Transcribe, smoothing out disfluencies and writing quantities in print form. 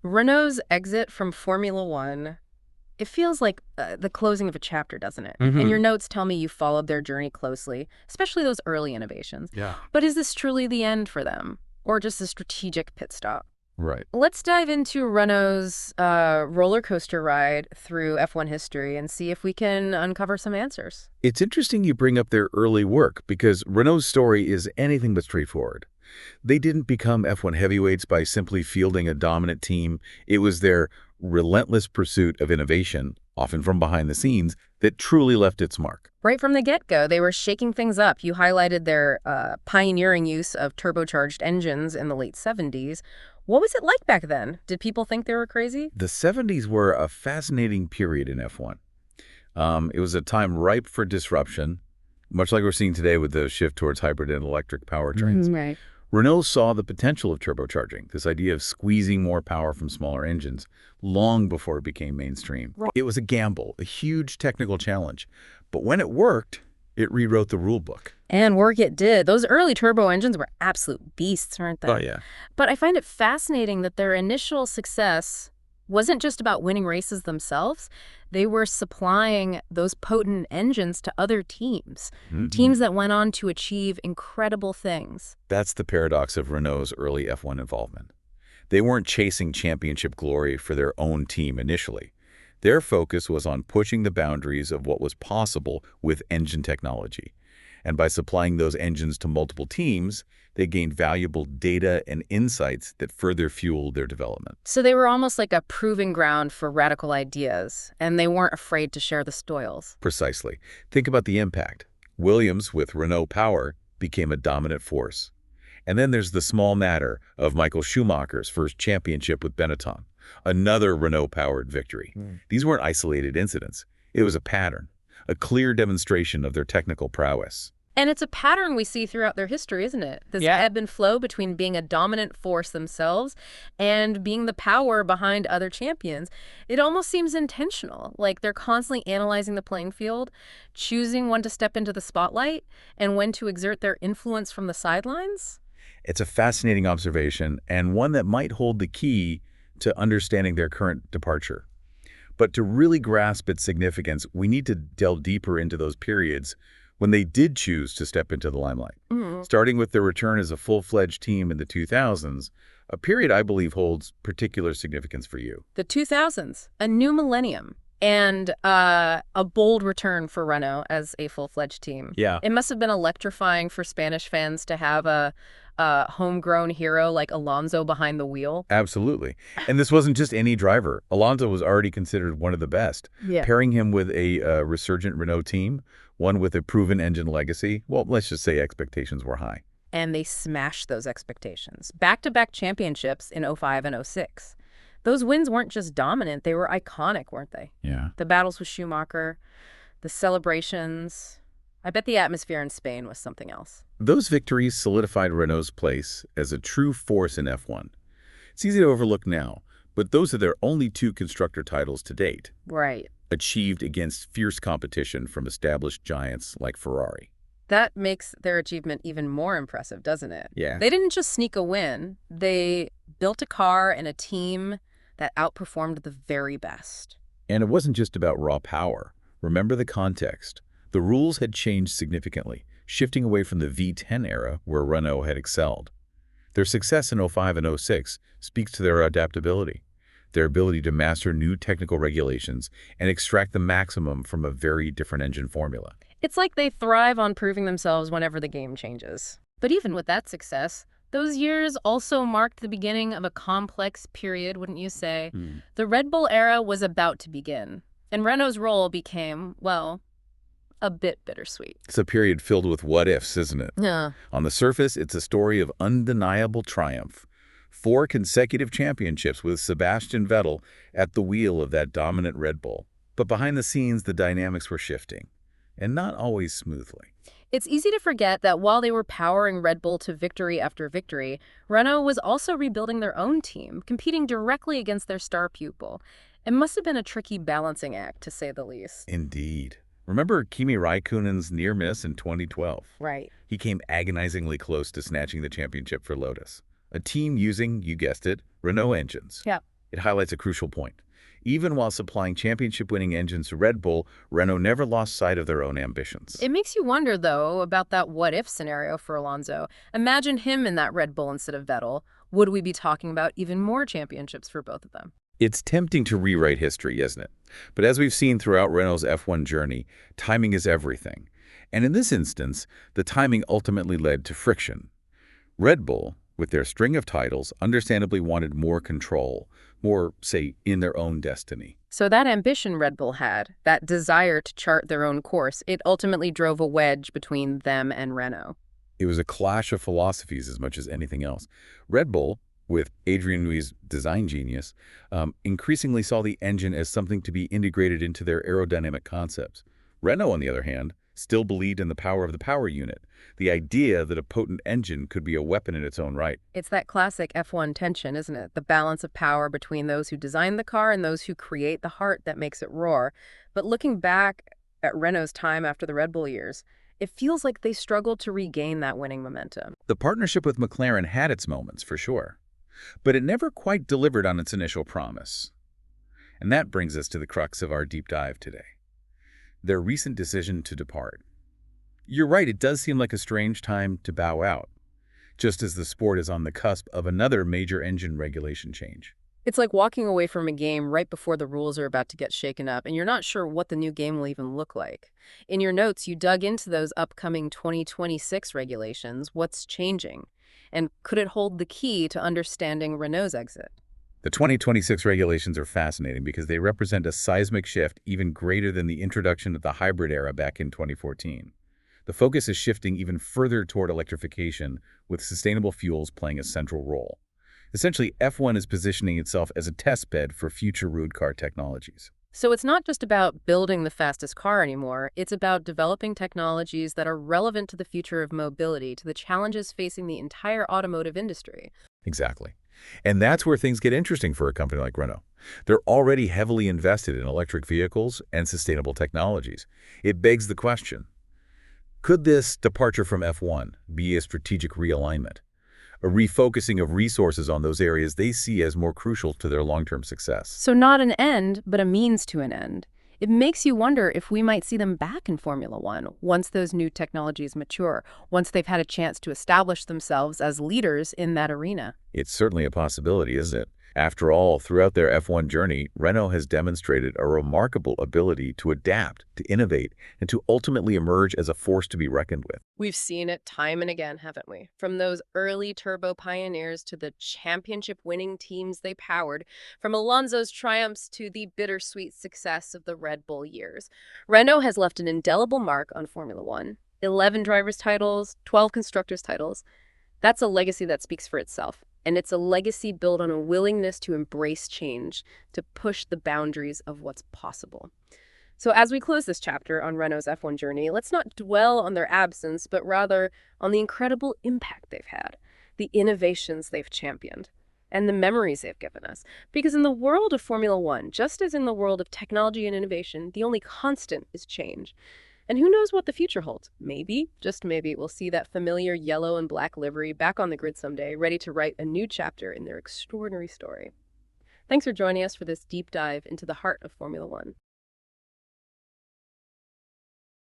Renault's exit from Formula One, it feels like the closing of a chapter, doesn't it? And Hmm. your notes tell me you followed their journey closely, especially those early innovations. Yeah. But is this truly the end for them, or just a strategic pit stop? Right. Let's dive into Renault's roller coaster ride through F1 history and see if we can uncover some answers. It's interesting you bring up their early work because Renault's story is anything but straightforward. They didn't become F1 heavyweights by simply fielding a dominant team. It was their relentless pursuit of innovation, often from behind the scenes, that truly left its mark. Right from the get-go, they were shaking things up. You highlighted their pioneering use of turbocharged engines in the late 70s. What was it like back then? Did people think they were crazy? The 70s were a fascinating period in F1. It was a time ripe for disruption, much like we're seeing today with the shift towards hybrid and electric powertrains. Right. Renault saw the potential of turbocharging, this idea of squeezing more power from smaller engines, long before it became mainstream. Right. It was a gamble, a huge technical challenge. But when it worked, it rewrote the rule book. And work it did. Those early turbo engines were absolute beasts, weren't they? Oh, yeah. But I find it fascinating that their initial success wasn't just about winning races themselves. They were supplying those potent engines to other teams, teams that went on to achieve incredible things. That's the paradox of Renault's early F1 involvement. They weren't chasing championship glory for their own team initially. Their focus was on pushing the boundaries of what was possible with engine technology. And by supplying those engines to multiple teams, they gained valuable data and insights that further fueled their development. So they were almost like a proving ground for radical ideas, and they weren't afraid to share the spoils. Precisely. Think about the impact. Williams, with Renault Power, became a dominant force. And then there's the small matter of Michael Schumacher's first championship with Benetton, another Renault-powered victory. These weren't isolated incidents. It was a pattern, a clear demonstration of their technical prowess. And it's a pattern we see throughout their history, isn't it? This ebb and flow between being a dominant force themselves and being the power behind other champions. It almost seems intentional, like they're constantly analyzing the playing field, choosing when to step into the spotlight and when to exert their influence from the sidelines. It's a fascinating observation and one that might hold the key to understanding their current departure. But to really grasp its significance, we need to delve deeper into those periods when they did choose to step into the limelight. Starting with their return as a full-fledged team in the 2000s, a period I believe holds particular significance for you. The 2000s, a new millennium, and a bold return for Renault as a full-fledged team. Yeah. It must have been electrifying for Spanish fans to have a homegrown hero like Alonso behind the wheel. Absolutely. And this wasn't just any driver. Alonso was already considered one of the best. Yeah. Pairing him with a resurgent Renault team, one with a proven engine legacy, well, let's just say expectations were high. And they smashed those expectations. Back-to-back championships in '05 and '06. Those wins weren't just dominant, they were iconic, weren't they? Yeah. The battles with Schumacher, the celebrations. I bet the atmosphere in Spain was something else. Those victories solidified Renault's place as a true force in F1. It's easy to overlook now, but those are their only two constructor titles to date, Right. achieved against fierce competition from established giants like Ferrari. That makes their achievement even more impressive, doesn't it? Yeah. They didn't just sneak a win. They built a car and a team that outperformed the very best. And it wasn't just about raw power. Remember the context. The rules had changed significantly, shifting away from the V10 era where Renault had excelled. Their success in '05 and '06 speaks to their adaptability, their ability to master new technical regulations and extract the maximum from a very different engine formula. It's like they thrive on proving themselves whenever the game changes. But even with that success, those years also marked the beginning of a complex period, wouldn't you say? The Red Bull era was about to begin, and Renault's role became, well, a bit bittersweet. It's a period filled with what-ifs, isn't it? Yeah. On the surface, it's a story of undeniable triumph. 4 consecutive championships with Sebastian Vettel at the wheel of that dominant Red Bull. But behind the scenes, the dynamics were shifting, and not always smoothly. It's easy to forget that while they were powering Red Bull to victory after victory, Renault was also rebuilding their own team, competing directly against their star pupil. It must have been a tricky balancing act, to say the least. Indeed. Remember Kimi Raikkonen's near miss in 2012? Right. He came agonizingly close to snatching the championship for Lotus, a team using, you guessed it, Renault engines. Yeah. It highlights a crucial point. Even while supplying championship-winning engines to Red Bull, Renault never lost sight of their own ambitions. It makes you wonder, though, about that what-if scenario for Alonso. Imagine him in that Red Bull instead of Vettel. Would we be talking about even more championships for both of them? It's tempting to rewrite history, isn't it? But as we've seen throughout Renault's F1 journey, timing is everything. And in this instance, the timing ultimately led to friction. Red Bull, with their string of titles, understandably wanted more control, more, say, in their own destiny. So that ambition Red Bull had, that desire to chart their own course, it ultimately drove a wedge between them and Renault. It was a clash of philosophies as much as anything else. Red Bull, with Adrian Newey's design genius, increasingly saw the engine as something to be integrated into their aerodynamic concepts. Renault, on the other hand, still believed in the power of the power unit, the idea that a potent engine could be a weapon in its own right. It's that classic F1 tension, isn't it? The balance of power between those who design the car and those who create the heart that makes it roar. But looking back at Renault's time after the Red Bull years, it feels like they struggled to regain that winning momentum. The partnership with McLaren had its moments, for sure, but it never quite delivered on its initial promise. And that brings us to the crux of our deep dive today: their recent decision to depart. You're right, it does seem like a strange time to bow out, just as the sport is on the cusp of another major engine regulation change. It's like walking away from a game right before the rules are about to get shaken up, and you're not sure what the new game will even look like. In your notes, you dug into those upcoming 2026 regulations. What's changing? And could it hold the key to understanding Renault's exit? The 2026 regulations are fascinating because they represent a seismic shift even greater than the introduction of the hybrid era back in 2014. The focus is shifting even further toward electrification, with sustainable fuels playing a central role. Essentially, F1 is positioning itself as a test bed for future road car technologies. So it's not just about building the fastest car anymore. It's about developing technologies that are relevant to the future of mobility, to the challenges facing the entire automotive industry. Exactly. And that's where things get interesting for a company like Renault. They're already heavily invested in electric vehicles and sustainable technologies. It begs the question, could this departure from F1 be a strategic realignment, a refocusing of resources on those areas they see as more crucial to their long-term success? So not an end, but a means to an end. It makes you wonder if we might see them back in Formula One once those new technologies mature, once they've had a chance to establish themselves as leaders in that arena. It's certainly a possibility, isn't it? After all, throughout their F1 journey, Renault has demonstrated a remarkable ability to adapt, to innovate, and to ultimately emerge as a force to be reckoned with. We've seen it time and again, haven't we? From those early turbo pioneers to the championship-winning teams they powered, from Alonso's triumphs to the bittersweet success of the Red Bull years. Renault has left an indelible mark on Formula One. 11 drivers' titles, 12 constructors' titles. That's a legacy that speaks for itself. And it's a legacy built on a willingness to embrace change, to push the boundaries of what's possible. So as we close this chapter on Renault's F1 journey, let's not dwell on their absence, but rather on the incredible impact they've had, the innovations they've championed, and the memories they've given us. Because in the world of Formula One, just as in the world of technology and innovation, the only constant is change. And who knows what the future holds? Maybe, just maybe, we'll see that familiar yellow and black livery back on the grid someday, ready to write a new chapter in their extraordinary story. Thanks for joining us for this deep dive into the heart of Formula One.